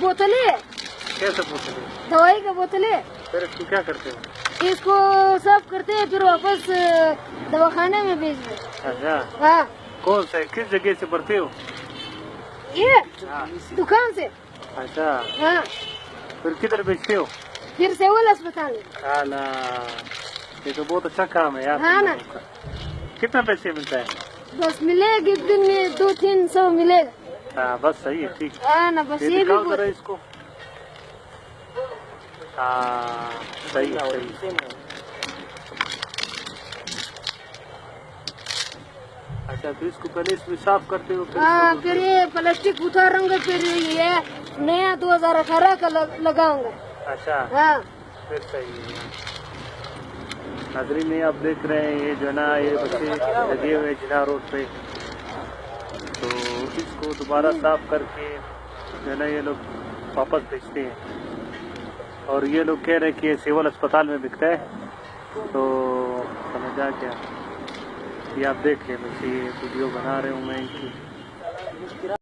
बोतलें। कैसे बोतलें? दवाई का बोतलें। फिर इसको क्या करते हो? इसको साफ करते हैं, फिर वापस दवाखाने में भेज दे। अच्छा, हाँ। कौन से किस जगह से भरते हो? ये हाँ। दुकान से। अच्छा, हाँ। फिर किधर बेचते हो? फिर सिविल अस्पताल में। आला, ये तो बहुत अच्छा काम है यार। हाँ ना। कितना पैसे मिलता है? बस मिलेगी दिन में 200-300 मिलेगा। हाँ बस सही है, ठीक। हाँ ना, बस ये भी दिखाओ जरा इसको। हाँ सही है, सही। अच्छा, तो इसको पहले इसमें साफ करते हो? हाँ, फिर ये प्लास्टिक उतारूंगा, फिर ये नया 2018 का लगाऊंगा। अच्छा। हाँ। फिर सही है। नाज़रीन, ये आप देख रहे हैं, ये जो ना ये बच्चे लगे हुए जिना रोड पे, तो इसको दोबारा साफ करके जो ना ये लोग वापस भेजते हैं। और ये लोग कह रहे हैं कि ये सिविल अस्पताल में बिकता है, तो समझा क्या? ये आप देख लें, बस ये वीडियो बना रहे हूँ मैं इनकी।